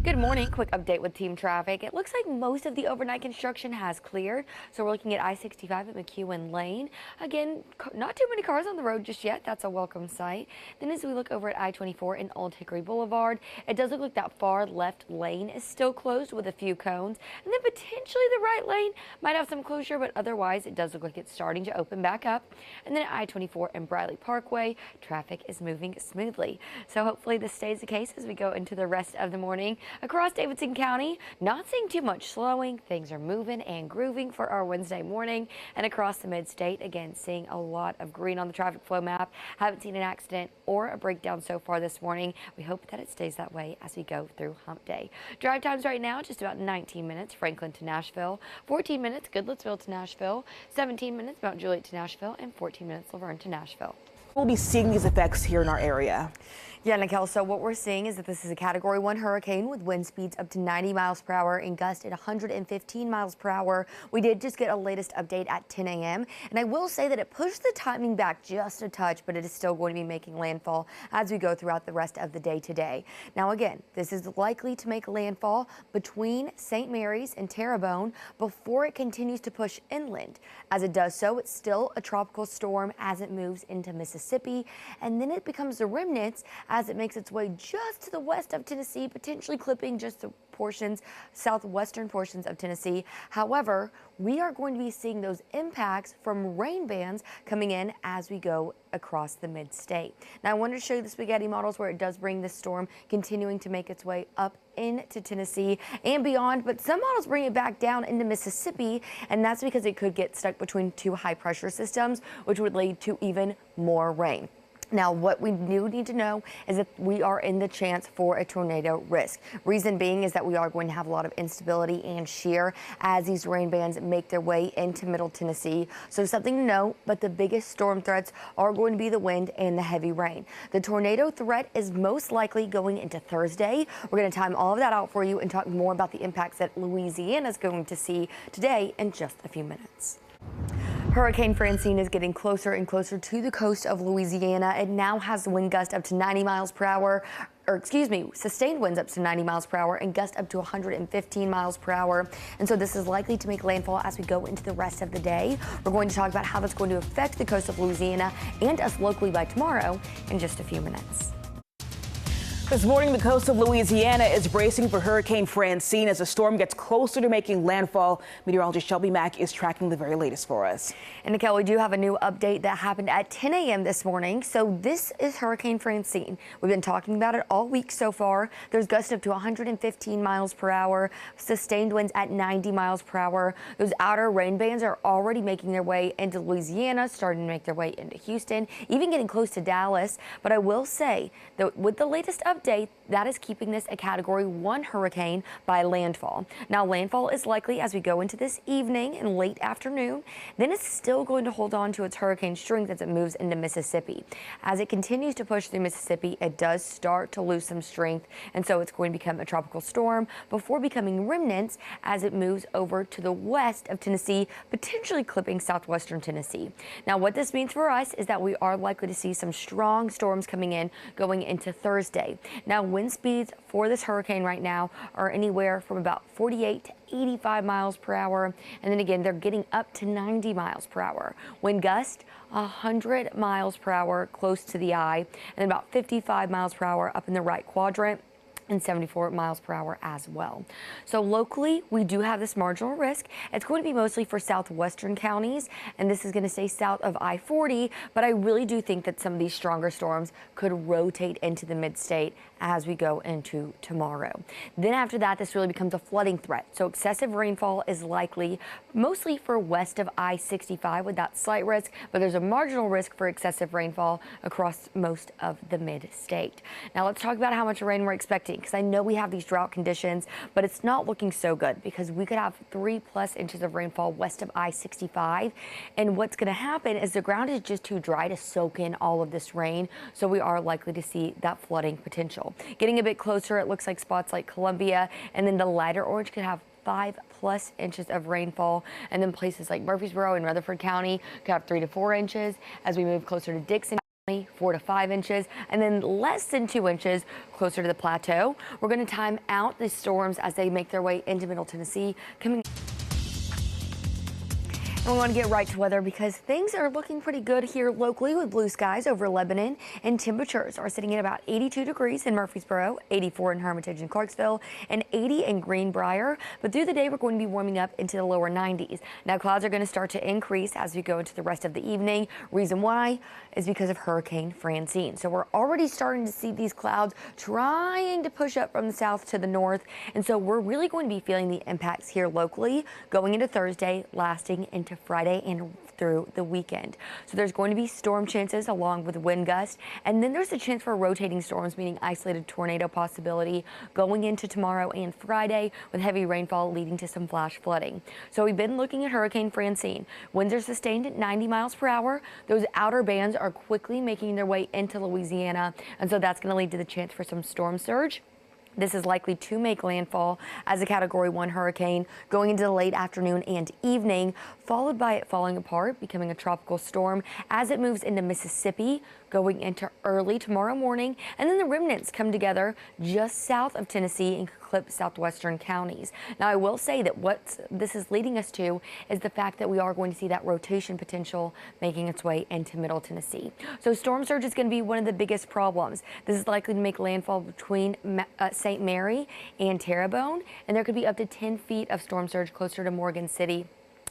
Good morning. Quick update with team traffic. It looks like most of the overnight construction has cleared. So we're looking at I-65 at McEwen Lane. Again, not too many cars on the road just yet. That's a welcome sight. Then as we look over at I-24 and Old Hickory Boulevard, it does look like that far left lane is still closed with a few cones. And then potentially the right lane might have some closure, but otherwise it does look like it's starting to open back up. And then at I-24 and Briley Parkway, traffic is moving smoothly. So hopefully this stays the case as we go into the rest of the morning. Across Davidson County, not seeing too much slowing. Things are moving and grooving for our Wednesday morning. And across the mid-state, again, seeing a lot of green on the traffic flow map. Haven't seen an accident or a breakdown so far this morning. We hope that it stays that way as we go through hump day. Drive times right now, just about 19 minutes, Franklin to Nashville. 14 minutes, Goodlettsville to Nashville. 17 minutes, Mount Juliet to Nashville. And 14 minutes, Laverne to Nashville. We'll be seeing these effects here in our area. Yeah, Nicole, so what we're seeing is that this is a Category 1 hurricane with wind speeds up to 90 miles per hour and gusts at 115 miles per hour. We did just get a latest update at 10 a.m. And I will say that it pushed the timing back just a touch, but it is still going to be making landfall as we go throughout the rest of the day today. Now, again, this is likely to make landfall between St. Mary's and Terrebonne before it continues to push inland. As it does so, it's still a tropical storm as it moves into Mississippi, and then it becomes the remnants as it makes its way just to the west of Tennessee, potentially clipping just the southwestern portions of Tennessee. However, we are going to be seeing those impacts from rain bands coming in as we go across the mid-state. Now, I wanted to show you the spaghetti models where it does bring this storm continuing to make its way up into Tennessee and beyond, but some models bring it back down into Mississippi, and that's because it could get stuck between two high pressure systems, which would lead to even more rain. Now, what we do need to know is that we are in the chance for a tornado risk. Reason being is that we are going to have a lot of instability and shear as these rain bands make their way into Middle Tennessee. So something to know, but the biggest storm threats are going to be the wind and the heavy rain. The tornado threat is most likely going into Thursday. We're going to time all of that out for you and talk more about the impacts that Louisiana is going to see today in just a few minutes. Hurricane Francine is getting closer and closer to the coast of Louisiana. It now has wind gust up to 90 miles per hour, sustained winds up to 90 miles per hour and gust up to 115 miles per hour. And so this is likely to make landfall as we go into the rest of the day. We're going to talk about how that's going to affect the coast of Louisiana and us locally by tomorrow in just a few minutes. This morning, the coast of Louisiana is bracing for Hurricane Francine as the storm gets closer to making landfall. Meteorologist Shelby is tracking the very latest for us. And Nicole, we do have a new update that happened at 10 a.m. this morning. So this is Hurricane Francine. We've been talking about it all week so far. There's gusts up to 115 miles per hour, sustained winds at 90 miles per hour. Those outer rain bands are already making their way into Louisiana, starting to make their way into Houston, even getting close to Dallas. But I will say that with the latest update, that is keeping this a Category 1 hurricane by landfall. Now, landfall is likely as we go into this evening and late afternoon. Then it's still going to hold on to its hurricane strength as it moves into Mississippi. As it continues to push through Mississippi, it does start to lose some strength, and so it's going to become a tropical storm before becoming remnants as it moves over to the west of Tennessee, potentially clipping southwestern Tennessee. Now, what this means for us is that we are likely to see some strong storms coming in going into Thursday. Now, wind speeds for this hurricane right now are anywhere from about 48 to 85 miles per hour. And then again, they're getting up to 90 miles per hour. Wind gust 100 miles per hour close to the eye, and then about 55 miles per hour up in the right quadrant, and 74 miles per hour as well. So locally, we do have this marginal risk. It's going to be mostly for southwestern counties, and this is going to stay south of I-40, but I really do think that some of these stronger storms could rotate into the mid-state as we go into tomorrow. Then after that, this really becomes a flooding threat. So excessive rainfall is likely mostly for west of I-65 with that slight risk, but there's a marginal risk for excessive rainfall across most of the mid-state. Now let's talk about how much rain we're expecting, because I know we have these drought conditions, but it's not looking so good because we could have 3+ inches of rainfall west of I-65. And what's going to happen is the ground is just too dry to soak in all of this rain. So we are likely to see that flooding potential. Getting a bit closer, it looks like spots like Columbia, and then the lighter orange could have 5+ inches of rainfall, and then places like Murfreesboro and Rutherford County could have 3 to 4 inches as we move closer to Dixon 4 to 5 inches, and then less than 2 inches closer to the plateau. We're going to time out the storms as they make their way into Middle Tennessee. And we want to get right to weather because things are looking pretty good here locally with blue skies over Lebanon, and temperatures are sitting at about 82 degrees in Murfreesboro, 84 in Hermitage and Clarksville, and 80 in Greenbrier. But through the day, we're going to be warming up into the lower 90s. Now, clouds are going to start to increase as we go into the rest of the evening. Reason why is because of Hurricane Francine. So we're already starting to see these clouds trying to push up from the south to the north. And so we're really going to be feeling the impacts here locally going into Thursday, lasting into Friday and through the weekend. So there's going to be storm chances along with wind gusts, and then there's a chance for rotating storms, meaning isolated tornado possibility going into tomorrow and Friday, with heavy rainfall leading to some flash flooding. So we've been looking at Hurricane Francine. Winds are sustained at 90 miles per hour. Those outer bands are quickly making their way into Louisiana, and so that's going to lead to the chance for some storm surge. This is likely to make landfall as a Category 1 hurricane going into the late afternoon and evening, followed by it falling apart, becoming a tropical storm as it moves into Mississippi going into early tomorrow morning. And then the remnants come together just south of Tennessee and clip southwestern counties. Now, I will say that what this is leading us to is the fact that we are going to see that rotation potential making its way into Middle Tennessee. So storm surge is going to be one of the biggest problems. This is likely to make landfall between St. Mary and Terrebonne, and there could be up to 10 feet of storm surge closer to Morgan City.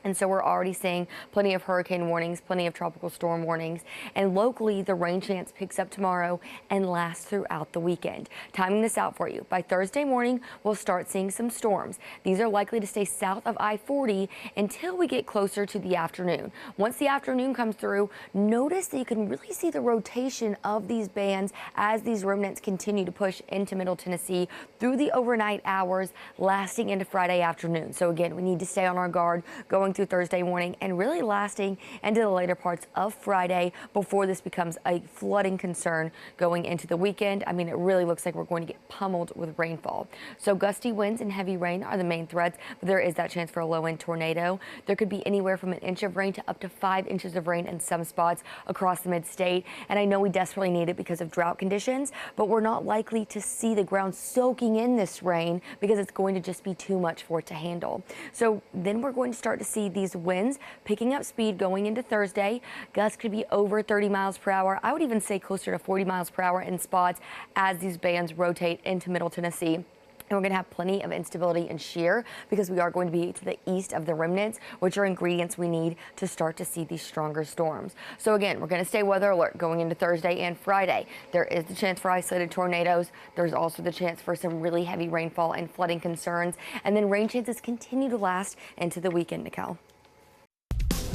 And so we're already seeing plenty of hurricane warnings, plenty of tropical storm warnings, and locally the rain chance picks up tomorrow and lasts throughout the weekend. Timing this out for you. By Thursday morning, we'll start seeing some storms. These are likely to stay south of I-40 until we get closer to the afternoon. Once the afternoon comes through, notice that you can really see the rotation of these bands as these remnants continue to push into Middle Tennessee through the overnight hours, lasting into Friday afternoon. So again, we need to stay on our guard going through Thursday morning and really lasting into the later parts of Friday before this becomes a flooding concern going into the weekend. I mean, it really looks like we're going to get pummeled with rainfall. So gusty winds and heavy rain are the main threats, but there is that chance for a low-end tornado. There could be anywhere from an inch of rain to up to 5 inches of rain in some spots across the mid-state. And I know we desperately need it because of drought conditions, but we're not likely to see the ground soaking in this rain because it's going to just be too much for it to handle. So then we're going to start to see these winds picking up speed going into Thursday. Gusts could be over 30 miles per hour. I would even say closer to 40 miles per hour in spots as these bands rotate into Middle Tennessee. And we're going to have plenty of instability and shear because we are going to be to the east of the remnants, which are ingredients we need to start to see these stronger storms. So again, we're going to stay weather alert going into Thursday and Friday. There is the chance for isolated tornadoes. There's also the chance for some really heavy rainfall and flooding concerns. And then rain chances continue to last into the weekend, Nikel.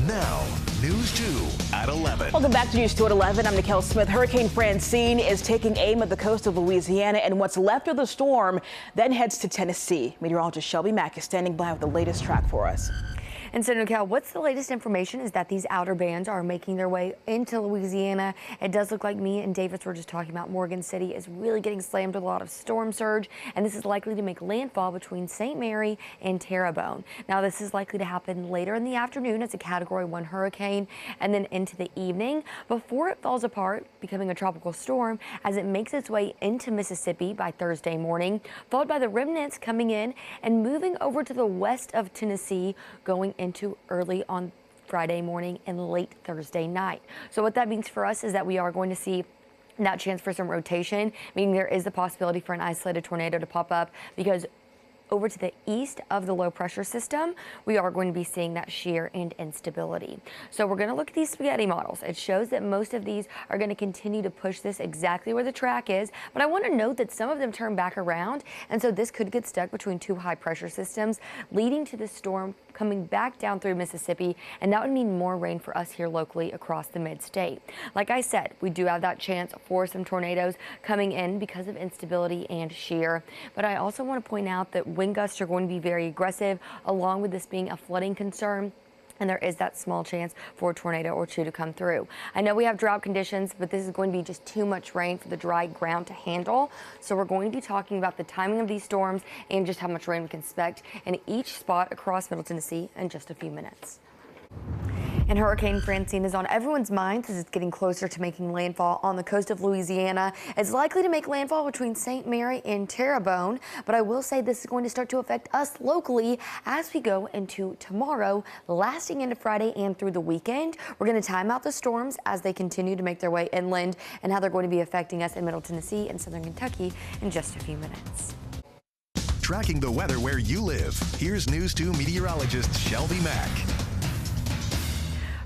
Now, News 2 at 11. Welcome back to News 2 at 11. I'm Nikel Smith. Hurricane Francine is taking aim at the coast of Louisiana, and what's left of the storm then heads to Tennessee. Meteorologist Shelby is standing by with the latest track for us. And so, Nikel, what's the latest information is that these outer bands are making their way into Louisiana. It does look like me and Davis were just talking about Morgan City is really getting slammed with a lot of storm surge, and this is likely to make landfall between St. Mary and Terrebonne. Now, this is likely to happen later in the afternoon as a Category 1 hurricane and then into the evening before it falls apart, becoming a tropical storm as it makes its way into Mississippi by Thursday morning, followed by the remnants coming in and moving over to the west of Tennessee, going into early on Friday morning and late Thursday night. So what that means for us is that we are going to see that chance for some rotation, meaning there is the possibility for an isolated tornado to pop up because over to the east of the low pressure system, we are going to be seeing that shear and instability. So we're going to look at these spaghetti models. It shows that most of these are going to continue to push this exactly where the track is, but I want to note that some of them turn back around, and so this could get stuck between two high pressure systems, leading to the storm coming back down through Mississippi, and that would mean more rain for us here locally across the mid-state. Like I said, we do have that chance for some tornadoes coming in because of instability and shear, but I also want to point out that wind gusts are going to be very aggressive, along with this being a flooding concern. And there is that small chance for a tornado or two to come through. I know we have drought conditions, but this is going to be just too much rain for the dry ground to handle. So we're going to be talking about the timing of these storms and just how much rain we can expect in each spot across Middle Tennessee in just a few minutes. And Hurricane Francine is on everyone's minds as it's getting closer to making landfall on the coast of Louisiana. It's likely to make landfall between St. Mary and Terrebonne, but I will say this is going to start to affect us locally as we go into tomorrow, lasting into Friday and through the weekend. We're going to time out the storms as they continue to make their way inland and how they're going to be affecting us in Middle Tennessee and Southern Kentucky in just a few minutes. Tracking the weather where you live. Here's News 2 meteorologist Shelby Mack.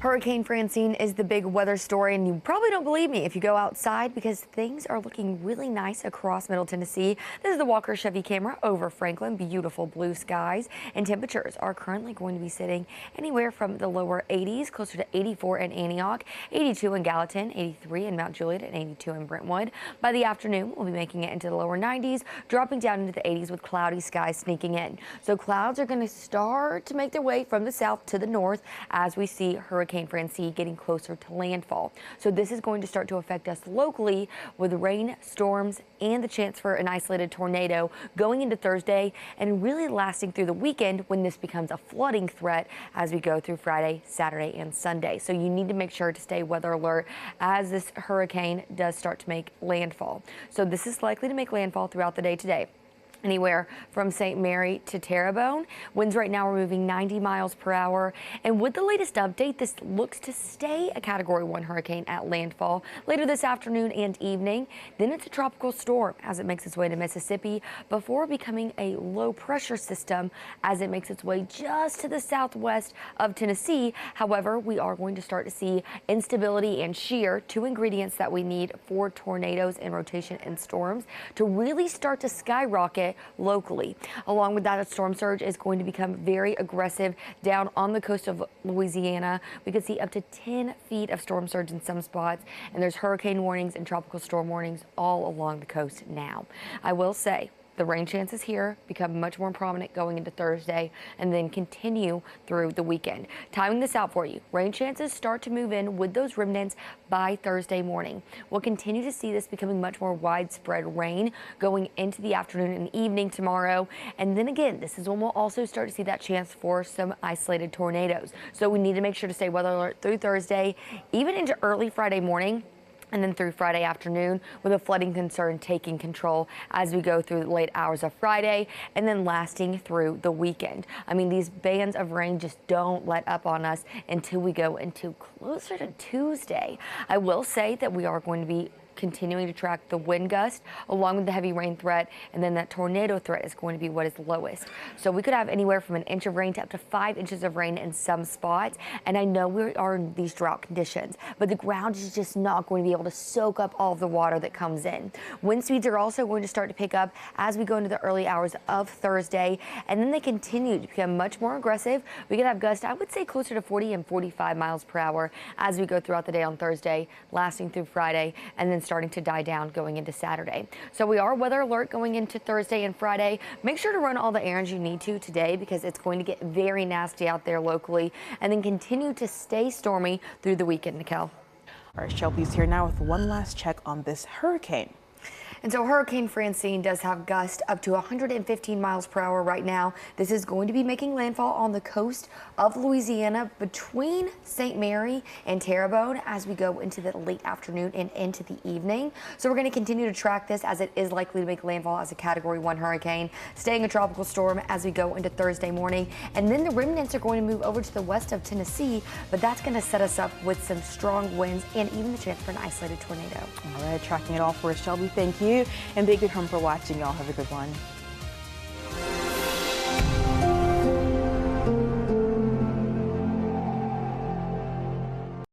Hurricane Francine is the big weather story, and you probably don't believe me if you go outside because things are looking really nice across Middle Tennessee. This is the Walker Chevy camera over Franklin. Beautiful blue skies, and temperatures are currently going to be sitting anywhere from the lower 80s, closer to 84 in Antioch, 82 in Gallatin, 83 in Mount Juliet, and 82 in Brentwood. By the afternoon, we'll be making it into the lower 90s, dropping down into the 80s with cloudy skies sneaking in. So clouds are going to start to make their way from the south to the north as we see Hurricane Francine getting closer to landfall. So this is going to start to affect us locally with rain, storms, and the chance for an isolated tornado going into Thursday and really lasting through the weekend when this becomes a flooding threat as we go through Friday, Saturday, and Sunday. So you need to make sure to stay weather alert as this hurricane does start to make landfall. So this is likely to make landfall throughout the day today. Anywhere from St. Mary to Terrebonne. Winds right now are moving 90 miles per hour. And with the latest update, this looks to stay a Category 1 hurricane at landfall later this afternoon and evening. Then it's a tropical storm as it makes its way to Mississippi before becoming a low pressure system as it makes its way just to the southwest of Tennessee. However, we are going to start to see instability and shear, two ingredients that we need for tornadoes in rotation and storms to really start to skyrocket locally. Along with that, a storm surge is going to become very aggressive down on the coast of Louisiana. We could see up to 10 feet of storm surge in some spots, and there's hurricane warnings and tropical storm warnings all along the coast now. I will say, the rain chances here become much more prominent going into Thursday and then continue through the weekend. Timing this out for you, rain chances start to move in with those remnants by Thursday morning. We'll continue to see this becoming much more widespread rain going into the afternoon and evening tomorrow. And then again, this is when we'll also start to see that chance for some isolated tornadoes. So we need to make sure to stay weather alert through Thursday, even into early Friday morning, and then through Friday afternoon with a flooding concern taking control as we go through the late hours of Friday and then lasting through the weekend. I mean, these bands of rain just don't let up on us until we go into closer to Tuesday. I will say that we are going to be continuing to track the wind gust along with the heavy rain threat, and then that tornado threat is going to be what is lowest. So we could have anywhere from 1 inch of rain to up to 5 inches of rain in some spots. And I know we are in these drought conditions, but the ground is just not going to be able to soak up all of the water that comes in. Wind speeds are also going to start to pick up as we go into the early hours of Thursday, and then they continue to become much more aggressive. We could have gusts, I would say, closer to 40 and 45 miles per hour as we go throughout the day on Thursday, lasting through Friday, and then starting to die down going into Saturday. So we are weather alert going into Thursday and Friday. Make sure to run all the errands you need to today because it's going to get very nasty out there locally, and then continue to stay stormy through the weekend, Nicole. All right, Shelby's here now with one last check on this hurricane. And so Hurricane Francine does have gusts up to 115 miles per hour right now. This is going to be making landfall on the coast of Louisiana between St. Mary and Terrebonne as we go into the late afternoon and into the evening. So we're going to continue to track this as it is likely to make landfall as a Category 1 hurricane, staying a tropical storm as we go into Thursday morning. And then the remnants are going to move over to the west of Tennessee, but that's going to set us up with some strong winds and even the chance for an isolated tornado. All right, tracking it all for us, Shelby. Thank you. And thank you for watching. Y'all have a good one.